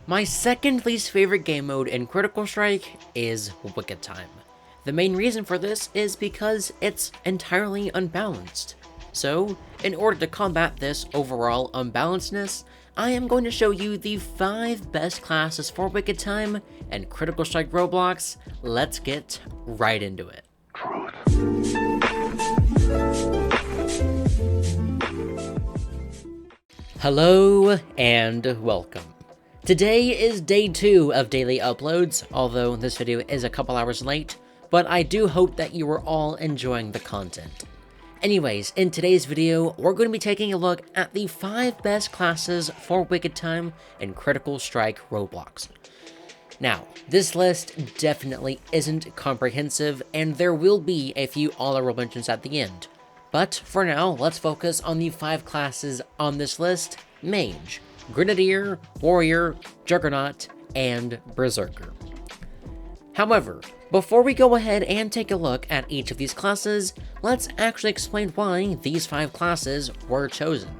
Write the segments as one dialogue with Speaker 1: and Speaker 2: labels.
Speaker 1: My second least favorite game mode in Critical Strike is Wicked Time. The main reason for this is because it's entirely unbalanced. So, in order to combat this overall unbalancedness, I am going to show you the 5 best classes for Wicked Time and Critical Strike Roblox. Let's get right into it. Hello and welcome. Today is day 2 of daily uploads, although this video is a couple hours late, but I do hope that you are all enjoying the content. Anyways, in today's video, we're going to be taking a look at the 5 best classes for Wicked Time in Critical Strike Roblox. Now, this list definitely isn't comprehensive, and there will be a few honorable mentions at the end. But for now, let's focus on the 5 classes on this list: Mage, Grenadier, Warrior, Juggernaut, and Berserker. However, before we go ahead and take a look at each of these classes, let's actually explain why these 5 classes were chosen.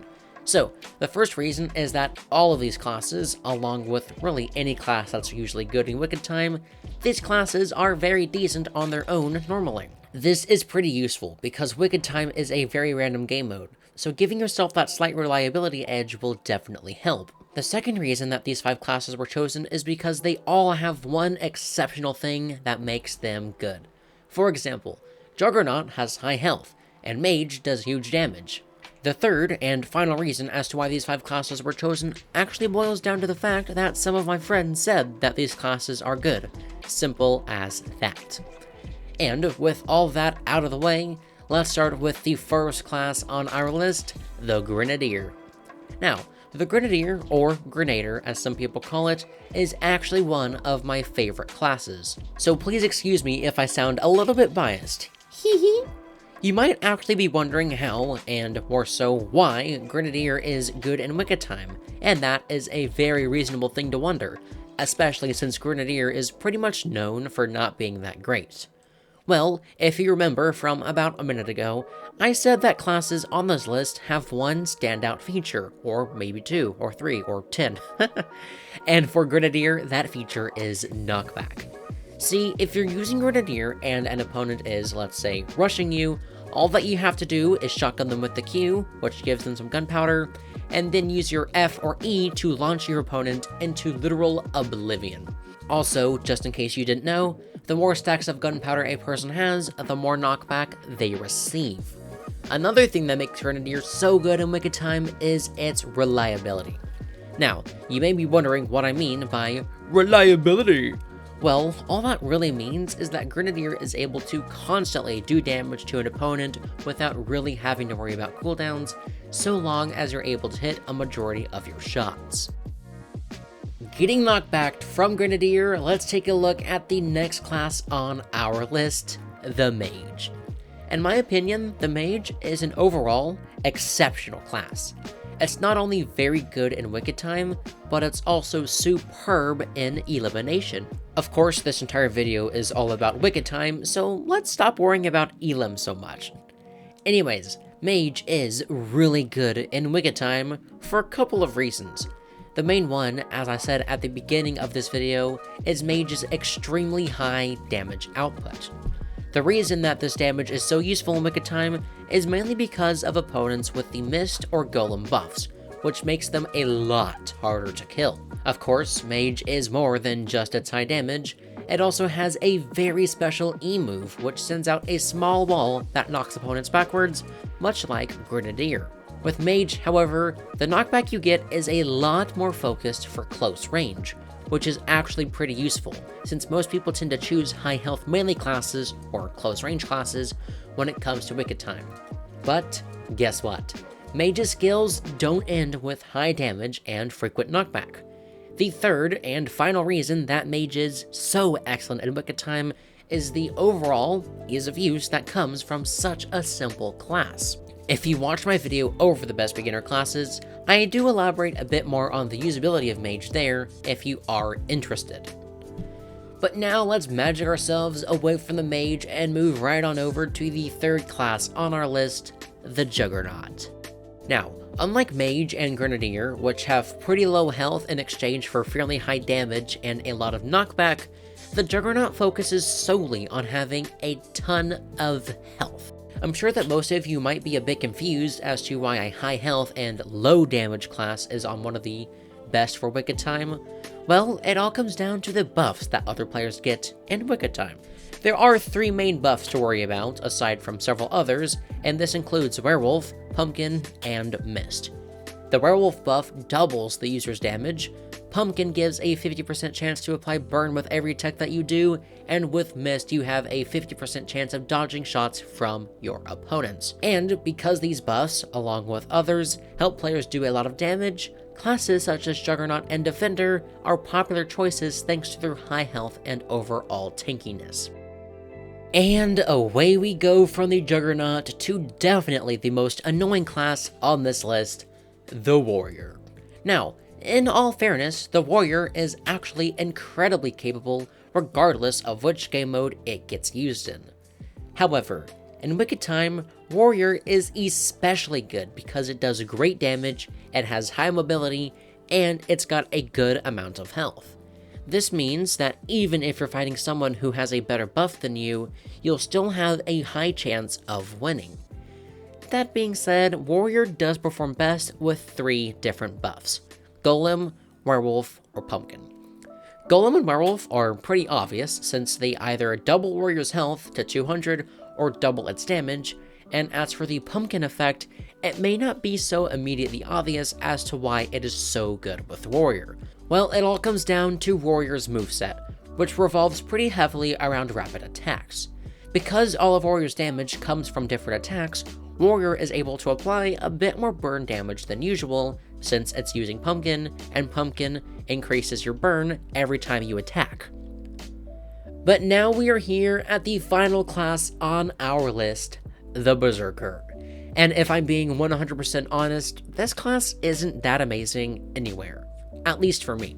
Speaker 1: So, the first reason is that all of these classes, along with really any class that's usually good in Wicked Time, these classes are very decent on their own normally. This is pretty useful because Wicked Time is a very random game mode, so giving yourself that slight reliability edge will definitely help. The second reason that these 5 classes were chosen is because they all have one exceptional thing that makes them good. For example, Juggernaut has high health, and Mage does huge damage. The third and final reason as to why these 5 classes were chosen actually boils down to the fact that some of my friends said that these classes are good. Simple as that. And with all that out of the way, let's start with the first class on our list, the Grenadier. Now, the Grenadier, or Grenader as some people call it, is actually one of my favorite classes. So please excuse me if I sound a little bit biased. Hee. You might actually be wondering how, and more so why, Grenadier is good in Wicked Time, and that is a very reasonable thing to wonder, especially since Grenadier is pretty much known for not being that great. Well, if you remember from about a minute ago, I said that classes on this list have one standout feature, or maybe 2, or 3, or 10. And for Grenadier, that feature is knockback. See, if you're using Grenadier and an opponent is, let's say, rushing you, all that you have to do is shotgun them with the Q, which gives them some gunpowder, and then use your F or E to launch your opponent into literal oblivion. Also, just in case you didn't know, the more stacks of gunpowder a person has, the more knockback they receive. Another thing that makes Grenadier so good in Wicked Time is its reliability. Now, you may be wondering what I mean by reliability. Well, all that really means is that Grenadier is able to constantly do damage to an opponent without really having to worry about cooldowns, so long as you're able to hit a majority of your shots. Getting knocked back from Grenadier, let's take a look at the next class on our list, the Mage. In my opinion, the Mage is an overall exceptional class. It's not only very good in Wicked Time, but it's also superb in elimination. Of course, this entire video is all about Wicked Time, so let's stop worrying about elim so much. Anyways, Mage is really good in Wicked Time for a couple of reasons. The main one, as I said at the beginning of this video, is Mage's extremely high damage output. The reason that this damage is so useful in Wicked Time is mainly because of opponents with the Mist or Golem buffs, which makes them a lot harder to kill. Of course, Mage is more than just its high damage. It also has a very special E move, which sends out a small wall that knocks opponents backwards, much like Grenadier. With Mage, however, the knockback you get is a lot more focused for close range, which is actually pretty useful, since most people tend to choose high health melee classes or close range classes when it comes to Wicked Time. But guess what? Mage's skills don't end with high damage and frequent knockback. The third and final reason that Mage is so excellent in Wicked Time is the overall ease of use that comes from such a simple class. If you watched my video over the best beginner classes, I do elaborate a bit more on the usability of Mage there if you are interested. But now let's magic ourselves away from the Mage and move right on over to the third class on our list, the Juggernaut. Now, Unlike Mage and Grenadier, which have pretty low health in exchange for fairly high damage and a lot of knockback, the Juggernaut focuses solely on having a ton of health. I'm sure that most of you might be a bit confused as to why a high health and low damage class is on one of the best for Wicked Time. Well, it all comes down to the buffs that other players get in Wicked Time. There are 3 main buffs to worry about, aside from several others, and this includes Werewolf, Pumpkin, and Mist. The Werewolf buff doubles the user's damage, Pumpkin gives a 50% chance to apply burn with every attack that you do, and with Mist you have a 50% chance of dodging shots from your opponents. And because these buffs, along with others, help players do a lot of damage, classes such as Juggernaut and Defender are popular choices thanks to their high health and overall tankiness. And away we go from the Juggernaut to definitely the most annoying class on this list, the Warrior. Now, in all fairness, the Warrior is actually incredibly capable regardless of which game mode it gets used in. However, in Wicked Time, Warrior is especially good because it does great damage, it has high mobility, and it's got a good amount of health. This means that even if you're fighting someone who has a better buff than you, you'll still have a high chance of winning. That being said, Warrior does perform best with 3 different buffs: Golem, Werewolf, or Pumpkin. Golem and Werewolf are pretty obvious since they either double Warrior's health to 200 or double its damage, and as for the Pumpkin effect, it may not be so immediately obvious as to why it is so good with Warrior. Well, it all comes down to Warrior's moveset, which revolves pretty heavily around rapid attacks. Because all of Warrior's damage comes from different attacks, Warrior is able to apply a bit more burn damage than usual, since it's using Pumpkin, and Pumpkin increases your burn every time you attack. But now we are here at the final class on our list, the Berserker. And if I'm being 100% honest, this class isn't that amazing anywhere. At least for me.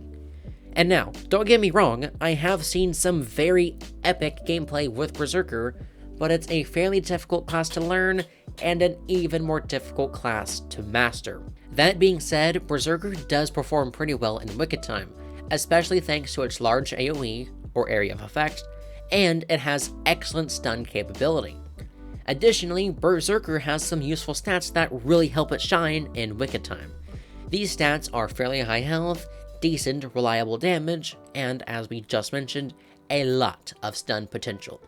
Speaker 1: And now, don't get me wrong, I have seen some very epic gameplay with Berserker, but it's a fairly difficult class to learn, and an even more difficult class to master. That being said, Berserker does perform pretty well in Wicked Time, especially thanks to its large AoE, or area of effect, and it has excellent stun capability. Additionally, Berserker has some useful stats that really help it shine in Wicked Time. These stats are fairly high health, decent, reliable damage, and as we just mentioned, a lot of stun potential.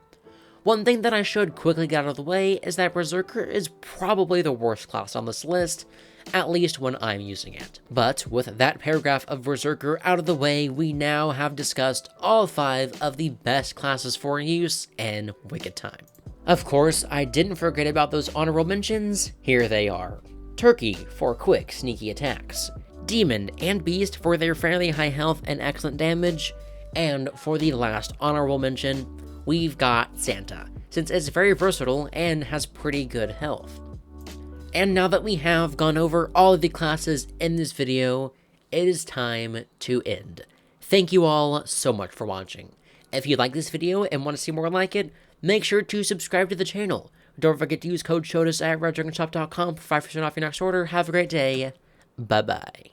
Speaker 1: One thing that I should quickly get out of the way is that Berserker is probably the worst class on this list, at least when I'm using it. But with that paragraph of Berserker out of the way, we now have discussed all 5 of the best classes for use in Wicked Time. Of course, I didn't forget about those honorable mentions. Here they are. Turkey for quick, sneaky attacks, Demon and Beast for their fairly high health and excellent damage, and for the last honorable mention, we've got Santa, since it's very versatile and has pretty good health. And now that we have gone over all of the classes in this video, it is time to end. Thank you all so much for watching. If you like this video and want to see more like it, make sure to subscribe to the channel. Don't forget to use code SHOWTUS at redragonshop.com for 5% off your next order. Have a great day. Bye-bye.